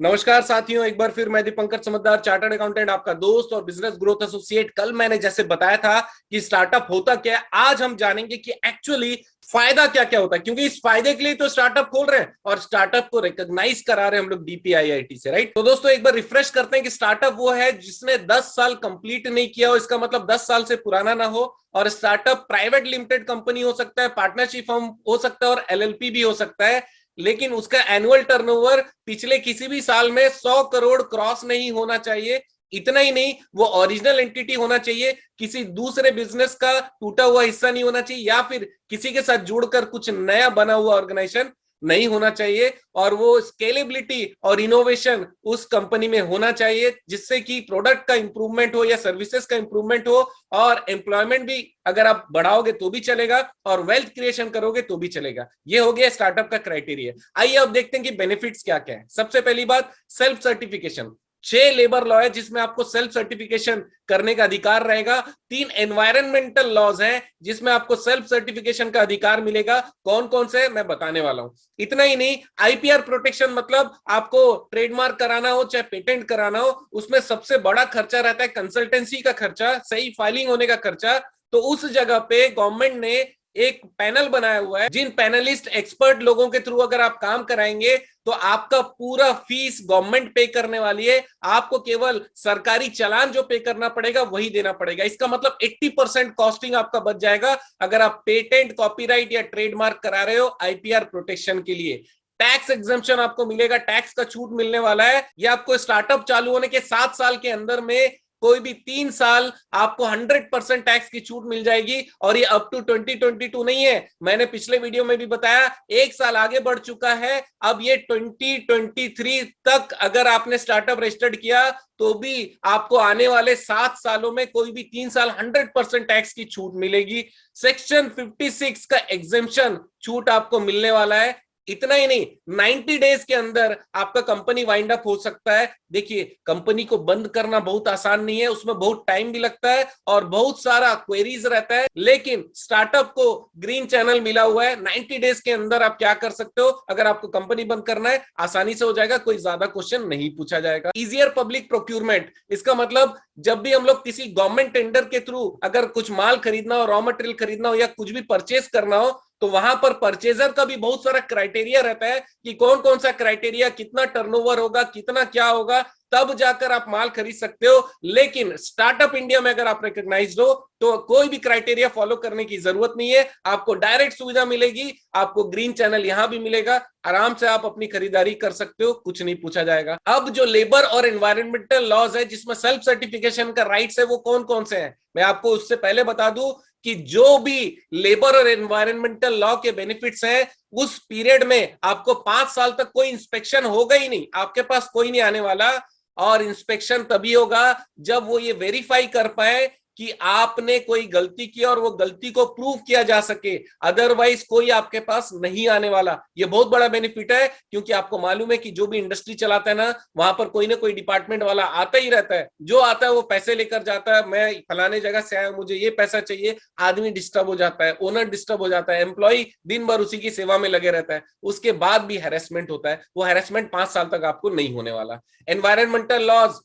नमस्कार साथियों, एक बार फिर मैं दीपंकर समझदार, चार्टर्ड अकाउंटेंट, आपका दोस्त और बिजनेस ग्रोथ एसोसिएट। कल मैंने जैसे बताया था कि स्टार्टअप होता क्या है, आज हम जानेंगे कि एक्चुअली फायदा क्या क्या होता है, क्योंकि इस फायदे के लिए तो स्टार्टअप खोल रहे हैं और स्टार्टअप को रिकॉग्नाइज करा रहे हैं हम लोग डीपीआईआईटी से, राइट। तो दोस्तों एक बार रिफ्रेश करते हैं कि स्टार्टअप वो है जिसने 10 साल कंप्लीट नहीं किया हो, इसका मतलब 10 साल से पुराना ना हो। और स्टार्टअप प्राइवेट लिमिटेड कंपनी हो सकता है, पार्टनरशिप फर्म हो सकता है और एलएलपी भी हो सकता है, लेकिन उसका एनुअल टर्नओवर पिछले किसी भी साल में 100 करोड़ क्रॉस नहीं होना चाहिए। इतना ही नहीं, वो ओरिजिनल एंटिटी होना चाहिए, किसी दूसरे बिजनेस का टूटा हुआ हिस्सा नहीं होना चाहिए, या फिर किसी के साथ जुड़कर कुछ नया बना हुआ ऑर्गेनाइजेशन नहीं होना चाहिए। और वो स्केलेबिलिटी और इनोवेशन उस कंपनी में होना चाहिए, जिससे कि प्रोडक्ट का इंप्रूवमेंट हो या सर्विसेज का इंप्रूवमेंट हो, और एम्प्लॉयमेंट भी अगर आप बढ़ाओगे तो भी चलेगा और वेल्थ क्रिएशन करोगे तो भी चलेगा। ये हो गया स्टार्टअप का क्राइटेरिया। आइए अब देखते हैं कि बेनिफिट्स क्या क्या है। सबसे पहली बात, सेल्फ सर्टिफिकेशन। 6 लेबर लॉ है जिसमें आपको सेल्फ सर्टिफिकेशन करने का अधिकार रहेगा। 3 एनवायरमेंटल लॉज हैं जिसमें आपको सेल्फ सर्टिफिकेशन का अधिकार मिलेगा। कौन कौन से मैं बताने वाला हूं। इतना ही नहीं, आईपीआर प्रोटेक्शन, मतलब आपको ट्रेडमार्क कराना हो चाहे पेटेंट कराना हो, उसमें सबसे बड़ा खर्चा रहता है कंसल्टेंसी का खर्चा, सही फाइलिंग होने का खर्चा। तो उस जगह पे गवर्नमेंट ने एक पैनल बनाया हुआ है, जिन पैनलिस्ट एक्सपर्ट लोगों के थ्रू अगर आप काम कराएंगे तो आपका पूरा फीस गवर्नमेंट पे करने वाली है। आपको केवल सरकारी चालान जो पे करना पड़ेगा वही देना पड़ेगा। इसका मतलब 80% कॉस्टिंग आपका बच जाएगा अगर आप पेटेंट, कॉपीराइट या ट्रेडमार्क करा रहे हो आईपीआर प्रोटेक्शन के लिए। टैक्स एग्जम्पशन आपको मिलेगा, टैक्स का छूट मिलने वाला है। ये आपको स्टार्टअप चालू होने के 7 साल के अंदर में कोई भी 3 साल आपको 100% टैक्स की छूट मिल जाएगी। और ये अप टू 2022 नहीं है, मैंने पिछले वीडियो में भी बताया, एक साल आगे बढ़ चुका है। अब ये 2023 तक अगर आपने स्टार्टअप रजिस्टर्ड किया तो भी आपको आने वाले 7 सालों में कोई भी 3 साल 100% टैक्स की छूट मिलेगी। सेक्शन 56 का एग्जेम्पशन छूट आपको मिलने वाला है। इतना ही नहीं, 90 डेज के अंदर आपका कंपनी वाइंड अप हो सकता है। देखिए, कंपनी को बंद करना बहुत आसान नहीं है, उसमें बहुत टाइम भी लगता है और बहुत सारा क्वेरीज रहता है, लेकिन स्टार्टअप को ग्रीन चैनल मिला हुआ है। 90 डेज के अंदर आप क्या कर सकते हो, अगर आपको कंपनी बंद करना है आसानी से हो जाएगा, कोई ज्यादा क्वेश्चन नहीं पूछा जाएगा। इजियर पब्लिक प्रोक्यूरमेंट, इसका मतलब जब भी हम लोग किसी गवर्नमेंट टेंडर के थ्रू अगर कुछ माल खरीदना हो, रॉ मटेरियल खरीदना हो या कुछ भी परचेस करना हो, तो वहां पर परचेजर का भी बहुत सारा क्राइटेरिया रहता है कि कौन कौन सा क्राइटेरिया, कितना टर्नओवर होगा, कितना क्या होगा, तब जाकर आप माल खरीद सकते हो। लेकिन स्टार्टअप इंडिया में अगर आप रिकॉग्नाइज्ड हो तो कोई भी क्राइटेरिया फॉलो करने की जरूरत नहीं है, आपको डायरेक्ट सुविधा मिलेगी, आपको ग्रीन चैनल यहां भी मिलेगा, आराम से आप अपनी खरीदारी कर सकते हो, कुछ नहीं पूछा जाएगा। अब जो लेबर और एनवायरमेंटल लॉज है जिसमें सेल्फ सर्टिफिकेशन का राइट्स है, वो कौन कौन से हैं, मैं आपको उससे पहले बता दूं कि जो भी लेबर और एनवायरमेंटल लॉ के बेनिफिट्स हैं, उस पीरियड में आपको 5 साल तक कोई इंस्पेक्शन होगा ही नहीं, आपके पास कोई नहीं आने वाला। और इंस्पेक्शन तभी होगा जब वो ये वेरीफाई कर पाए कि आपने कोई गलती की और वो गलती को प्रूव किया जा सके, अदरवाइज कोई आपके पास नहीं आने वाला। ये बहुत बड़ा बेनिफिट है, क्योंकि आपको मालूम है कि जो भी इंडस्ट्री चलाता है ना, वहां पर कोई ना कोई डिपार्टमेंट वाला आता ही रहता है, जो आता है वो पैसे लेकर जाता है, मैं फलाने जगह से आया, मुझे ये पैसा चाहिए। आदमी डिस्टर्ब हो जाता है, ओनर डिस्टर्ब हो जाता है, एम्प्लॉय दिन भर उसी की सेवा में लगे रहता है, उसके बाद भी हैरेसमेंट होता है। वो हैरेसमेंट 5 साल तक आपको नहीं होने वाला। एनवायरमेंटल लॉज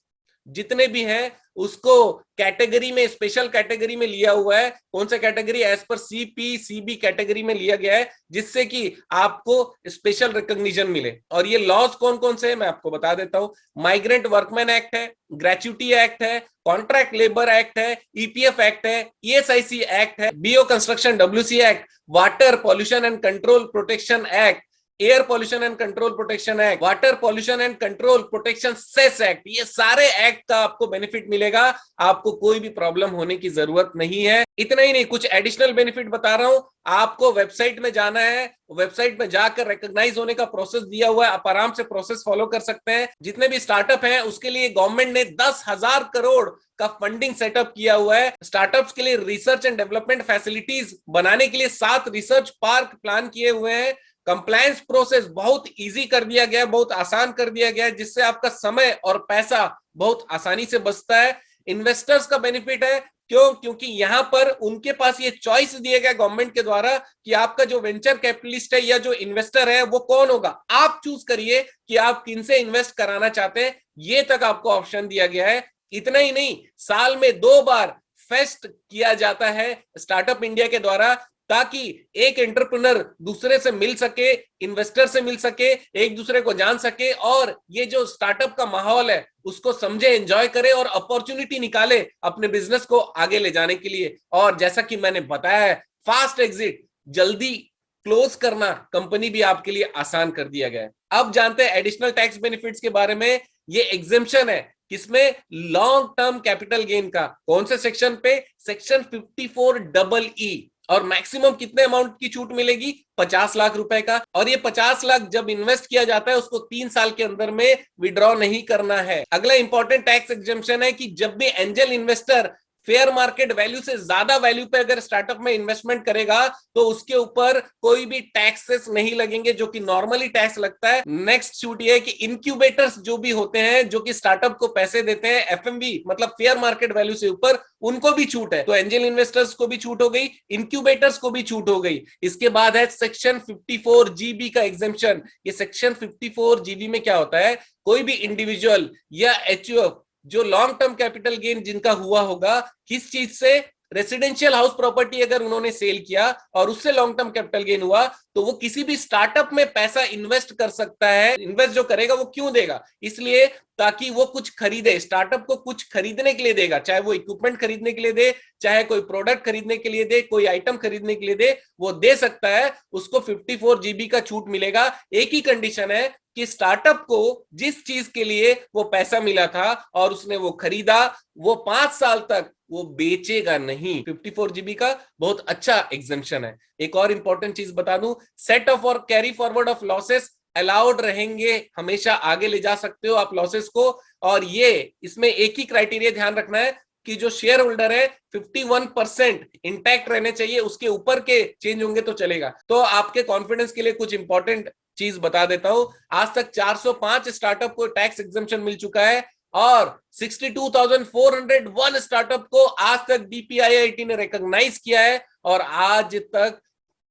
जितने भी हैं उसको कैटेगरी में, स्पेशल कैटेगरी में लिया हुआ है। कौन सा category, as per CPCB category में लिया गया है, जिससे कि आपको स्पेशल रिकॉग्निशन मिले। और ये लॉज कौन कौन से हैं मैं आपको बता देता हूं। माइग्रेंट वर्कमैन एक्ट है, ग्रेच्युटी एक्ट है, कॉन्ट्रैक्ट लेबर एक्ट है, ईपीएफ एक्ट है, ईएसआईसी एक्ट है, BO construction WC act, water pollution and control protection act, air pollution and control protection act, water pollution and control protection cess act. ये सारे act का आपको benefit मिलेगा, आपको कोई भी प्रॉब्लम होने की जरूरत नहीं है। इतना ही नहीं, कुछ एडिशनल बेनिफिट बता रहा हूं। आपको वेबसाइट में जाना है, वेबसाइट में जाकर रिकॉग्नाइज होने का प्रोसेस दिया हुआ है, आप आराम से प्रोसेस फॉलो कर सकते हैं। जितने भी स्टार्टअप हैं उसके लिए गवर्नमेंट ने 10,000 करोड़ का फंडिंग सेटअप किया हुआ है। स्टार्टअप्स के लिए रिसर्च एंड डेवलपमेंट फैसिलिटीज बनाने के लिए 7 रिसर्च पार्क प्लान किए हुए हैं। कंप्लायंस प्रोसेस बहुत इजी कर दिया गया है, बहुत आसान कर दिया गया है, जिससे आपका समय और पैसा बहुत आसानी से बचता है। इन्वेस्टर्स का बेनिफिट है क्यों? क्योंकि यहां पर उनके पास ये चॉइस दिया गया गवर्नमेंट के द्वारा कि आपका जो वेंचर कैपिटलिस्ट है या जो इन्वेस्टर है वो कौन होगा, आप चूज करिए कि आप किन से इन्वेस्ट कराना चाहते हैं, ये तक आपको ऑप्शन दिया गया है। इतना ही नहीं, साल में 2 बार फेस्ट किया जाता है स्टार्टअप इंडिया के द्वारा, ताकि एक एंटरप्रेन्योर दूसरे से मिल सके, इन्वेस्टर से मिल सके, एक दूसरे को जान सके, और ये जो स्टार्टअप का माहौल है उसको समझे, एंजॉय करे और अपॉर्चुनिटी निकाले अपने बिजनेस को आगे ले जाने के लिए। और जैसा कि मैंने बताया है, फास्ट एग्जिट, जल्दी क्लोज करना कंपनी भी आपके लिए आसान कर दिया गया है। अब जानते हैं एडिशनल टैक्स बेनिफिट्स के बारे में। ये एग्जेम्पशन है किसमें? लॉन्ग टर्म कैपिटल गेन का। कौन से सेक्शन पे? Section 54EE। और मैक्सिमम कितने अमाउंट की छूट मिलेगी? 50 लाख रुपए का। और ये 50 लाख जब इन्वेस्ट किया जाता है उसको 3 साल के अंदर में विड्रॉ नहीं करना है। अगला इंपॉर्टेंट टैक्स एग्जेम्पशन है कि जब भी angel investor fair market value से ज्यादा वैल्यू पे अगर स्टार्टअप में इन्वेस्टमेंट करेगा तो उसके ऊपर कोई भी टैक्सेस नहीं लगेंगे जो कि नॉर्मली टैक्स लगता है। नेक्स्ट छूट ये है कि इनक्यूबेटर्स जो भी होते हैं जो कि स्टार्टअप को पैसे देते हैं एफएमवी मतलब फेयर मार्केट वैल्यू से ऊपर, उनको भी छूट है। तो एंजल इन्वेस्टर्स को भी छूट हो गई, इनक्यूबेटर्स को भी छूट हो गई। इसके बाद है सेक्शन 54GB का एग्जेम्पशन। ये सेक्शन 54GB में क्या होता है? कोई भी इंडिविजुअल या एचयूएफ जो लॉन्ग टर्म कैपिटल गेन जिनका हुआ होगा, किस चीज से? रेसिडेंशियल हाउस प्रॉपर्टी अगर उन्होंने सेल किया और उससे लॉन्ग टर्म कैपिटल गेन हुआ तो वो किसी भी स्टार्टअप में पैसा इन्वेस्ट कर सकता है। इन्वेस्ट जो करेगा वो क्यों देगा? इसलिए ताकि वो कुछ खरीदे, स्टार्टअप को कुछ खरीदने के लिए देगा, चाहे वो इक्विपमेंट खरीदने के लिए दे, चाहे कोई प्रोडक्ट खरीदने के लिए दे, कोई आइटम खरीदने के लिए दे, वो दे सकता है। उसको 54GB का छूट मिलेगा। एक ही कंडीशन है कि स्टार्टअप को जिस चीज के लिए वो पैसा मिला था और उसने वो खरीदा, वो 5 साल तक वो बेचेगा नहीं। 54GB का बहुत अच्छा एग्जेम्पशन है। एक और इंपॉर्टेंट चीज बता दूं, सेट ऑफ और carry forward of losses allowed रहेंगे, हमेशा आगे ले जा सकते हो आप लॉसेस को। और ये इसमें एक ही क्राइटेरिया ध्यान रखना है कि जो शेयर होल्डर है 51% इंटैक्ट रहने चाहिए, उसके ऊपर के चेंज होंगे तो चलेगा। तो आपके कॉन्फिडेंस के लिए कुछ इंपॉर्टेंट चीज बता देता हूं। आज तक 405 स्टार्टअप को टैक्स एग्जेम्पशन मिल चुका है और 62,401 स्टार्टअप को आज तक डीपीआईआईटी ने रिकॉग्नाइज किया है और आज तक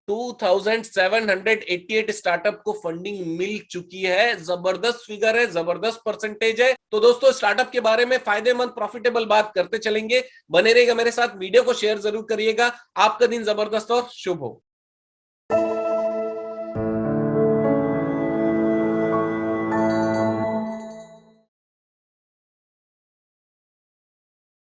2,788 स्टार्टअप को फंडिंग मिल चुकी है। जबरदस्त फिगर है, जबरदस्त परसेंटेज है। तो दोस्तों स्टार्टअप के बारे में फायदेमंद प्रॉफिटेबल बात करते चलेंगे, बने रहेगा मेरे साथ, वीडियो को शेयर जरूर करिएगा। आपका दिन जबरदस्त और शुभ हो।